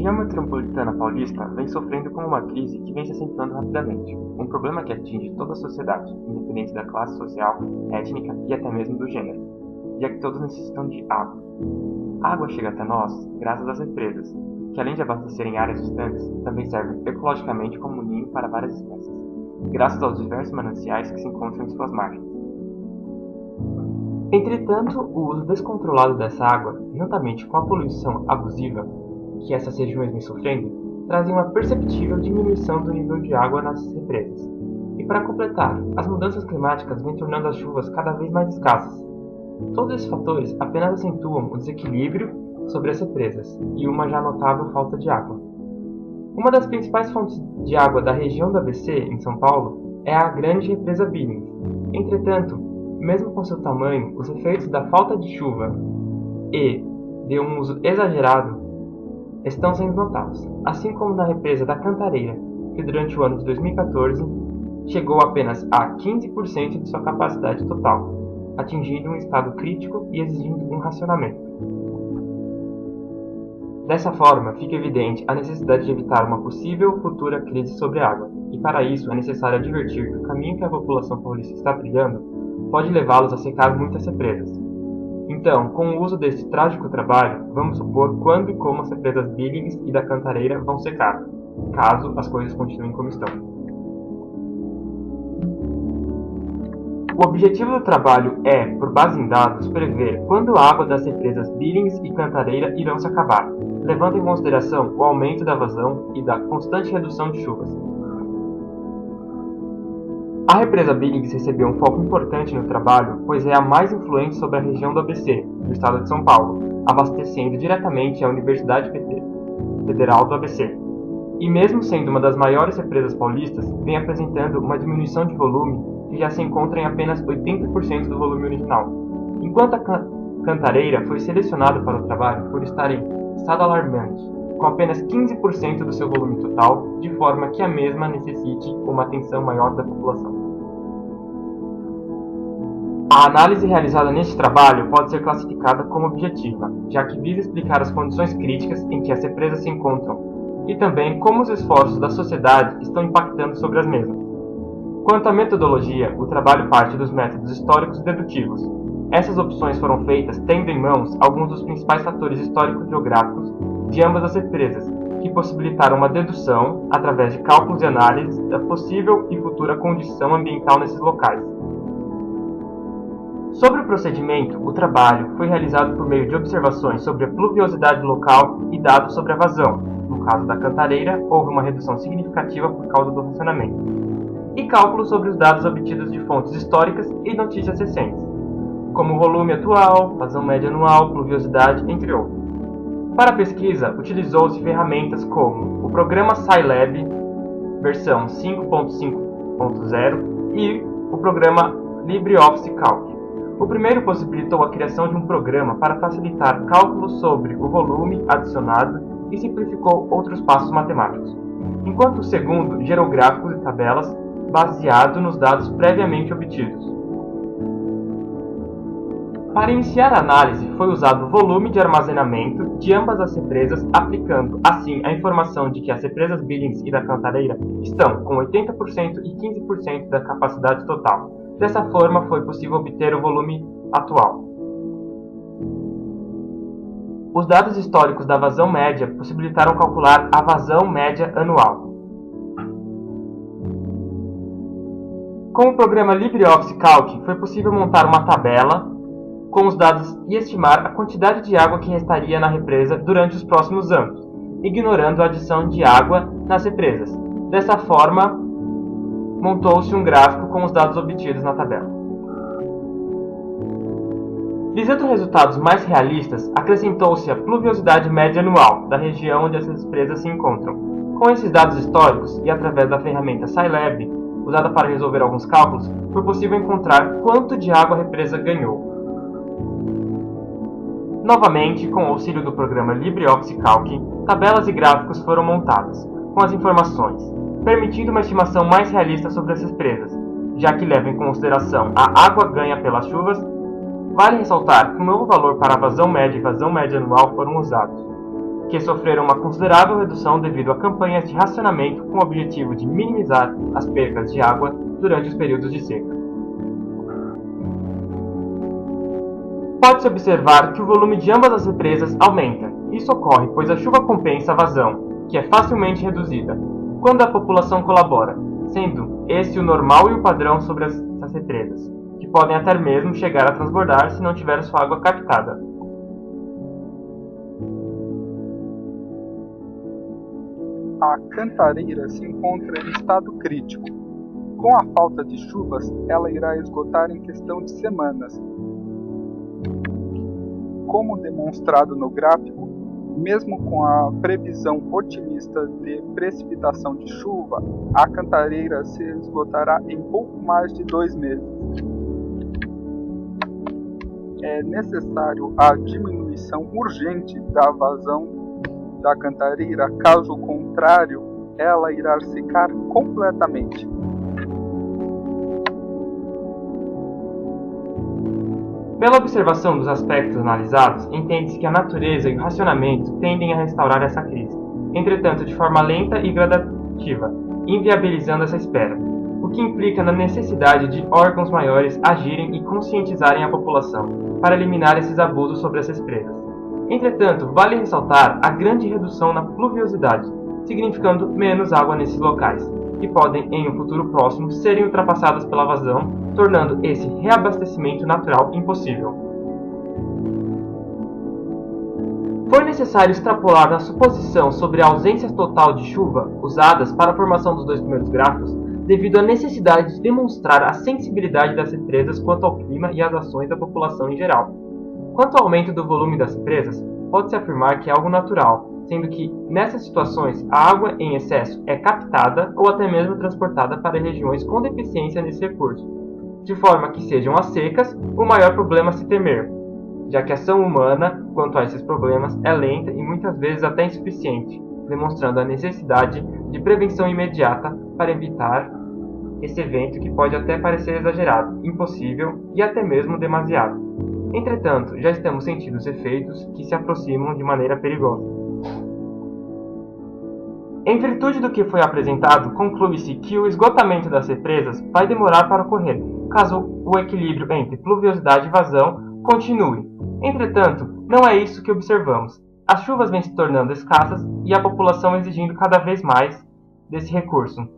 região metropolitana paulista vem sofrendo com uma crise que vem se acentuando rapidamente, um problema que atinge toda a sociedade, independente da classe social, étnica e até mesmo do gênero, já que todos necessitam de água. A água chega até nós graças às represas, que além de abastecerem áreas distantes, também servem ecologicamente como ninho para várias espécies, graças aos diversos mananciais que se encontram em suas margens. Entretanto, o uso descontrolado dessa água, juntamente com a poluição abusiva que essas regiões vêm sofrendo, trazem uma perceptível diminuição do nível de água nas represas. E para completar, as mudanças climáticas vêm tornando as chuvas cada vez mais escassas. Todos esses fatores apenas acentuam o desequilíbrio sobre as represas e uma já notável falta de água. Uma das principais fontes de água da região do ABC, em São Paulo, é a grande represa Billings. Entretanto, mesmo com seu tamanho, os efeitos da falta de chuva e de um uso exagerado estão sendo notados, assim como na represa da Cantareira, que durante o ano de 2014 chegou apenas a 15% de sua capacidade total, atingindo um estado crítico e exigindo um racionamento. Dessa forma, fica evidente a necessidade de evitar uma possível futura crise sobre a água, e para isso é necessário advertir que o caminho que a população paulista está trilhando pode levá-los a secar muitas represas. Então, com o uso desse trágico trabalho, vamos supor quando e como as represas Billings e da Cantareira vão secar, caso as coisas continuem como estão. O objetivo do trabalho é, por base em dados, prever quando a água das represas Billings e Cantareira irão se acabar, levando em consideração o aumento da vazão e da constante redução de chuvas. A represa Billings recebeu um foco importante no trabalho, pois é a mais influente sobre a região do ABC, do estado de São Paulo, abastecendo diretamente a Universidade Federal do ABC. E mesmo sendo uma das maiores represas paulistas, vem apresentando uma diminuição de volume que já se encontra em apenas 80% do volume original, enquanto a Cantareira foi selecionada para o trabalho por estar em estado alarmante, com apenas 15% do seu volume total, de forma que a mesma necessite uma atenção maior da população. A análise realizada neste trabalho pode ser classificada como objetiva, já que visa explicar as condições críticas em que as represas se encontram, e também como os esforços da sociedade estão impactando sobre as mesmas. Quanto à metodologia, o trabalho parte dos métodos históricos e dedutivos. Essas opções foram feitas tendo em mãos alguns dos principais fatores histórico-geográficos de ambas as represas, que possibilitaram uma dedução, através de cálculos e análises, da possível e futura condição ambiental nesses locais. Sobre o procedimento, o trabalho foi realizado por meio de observações sobre a pluviosidade local e dados sobre a vazão. No caso da Cantareira, houve uma redução significativa por causa do racionamento. E cálculos sobre os dados obtidos de fontes históricas e notícias recentes, como volume atual, vazão média anual, pluviosidade, entre outros. Para a pesquisa, utilizou-se ferramentas como o programa Scilab, versão 5.5.0, e o programa LibreOffice Calc. O primeiro possibilitou a criação de um programa para facilitar cálculos sobre o volume adicionado e simplificou outros passos matemáticos, enquanto o segundo gerou gráficos e tabelas baseado nos dados previamente obtidos. Para iniciar a análise, foi usado o volume de armazenamento de ambas as represas, aplicando assim a informação de que as represas Billings e da Cantareira estão com 80% e 15% da capacidade total. Dessa forma, foi possível obter o volume atual. Os dados históricos da vazão média possibilitaram calcular a vazão média anual. Com o programa LibreOffice Calc, foi possível montar uma tabela com os dados e estimar a quantidade de água que restaria na represa durante os próximos anos, ignorando a adição de água nas represas. Dessa forma, montou-se um gráfico com os dados obtidos na tabela. Visando resultados mais realistas, acrescentou-se a pluviosidade média anual da região onde as represas se encontram. Com esses dados históricos e através da ferramenta Scilab, usada para resolver alguns cálculos, foi possível encontrar quanto de água a represa ganhou. Novamente, com o auxílio do programa LibreOffice Calc, tabelas e gráficos foram montados, com as informações, permitindo uma estimação mais realista sobre as represas, já que leva em consideração a água ganha pelas chuvas. Vale ressaltar que um novo valor para a vazão média e vazão média anual foram usados. que sofreram uma considerável redução devido a campanhas de racionamento com o objetivo de minimizar as percas de água durante os períodos de seca. Pode-se observar que o volume de ambas as represas aumenta. Isso ocorre pois a chuva compensa a vazão, que é facilmente reduzida, quando a população colabora, sendo esse o normal e o padrão sobre as represas, que podem até mesmo chegar a transbordar se não tiver sua água captada. A Cantareira se encontra em estado crítico. Com a falta de chuvas, ela irá esgotar em questão de semanas. Como demonstrado no gráfico, mesmo com a previsão otimista de precipitação de chuva, a Cantareira se esgotará em pouco mais de 2 meses. É necessário a diminuição urgente da vazão da Cantareira, caso contrário, ela irá secar completamente. Pela observação dos aspectos analisados, entende-se que a natureza e o racionamento tendem a restaurar essa crise, entretanto de forma lenta e gradativa, inviabilizando essa espera, o que implica na necessidade de órgãos maiores agirem e conscientizarem a população para eliminar esses abusos sobre as represas. Entretanto, vale ressaltar a grande redução na pluviosidade, significando menos água nesses locais, que podem, em um futuro próximo, serem ultrapassadas pela vazão, tornando esse reabastecimento natural impossível. Foi necessário extrapolar na suposição sobre a ausência total de chuva usadas para a formação dos 2 primeiros gráficos, devido à necessidade de demonstrar a sensibilidade das represas quanto ao clima e às ações da população em geral. Quanto ao aumento do volume das represas, pode-se afirmar que é algo natural, sendo que, nessas situações, a água em excesso é captada ou até mesmo transportada para regiões com deficiência nesse recurso, de forma que sejam as secas o maior problema a se temer, já que a ação humana, quanto a esses problemas, é lenta e muitas vezes até insuficiente, demonstrando a necessidade de prevenção imediata para evitar esse evento que pode até parecer exagerado, impossível e até mesmo demasiado. Entretanto, já estamos sentindo os efeitos que se aproximam de maneira perigosa. Em virtude do que foi apresentado, conclui-se que o esgotamento das represas vai demorar para ocorrer, caso o equilíbrio entre pluviosidade e vazão continue. Entretanto, não é isso que observamos. As chuvas vêm se tornando escassas e a população exigindo cada vez mais desse recurso.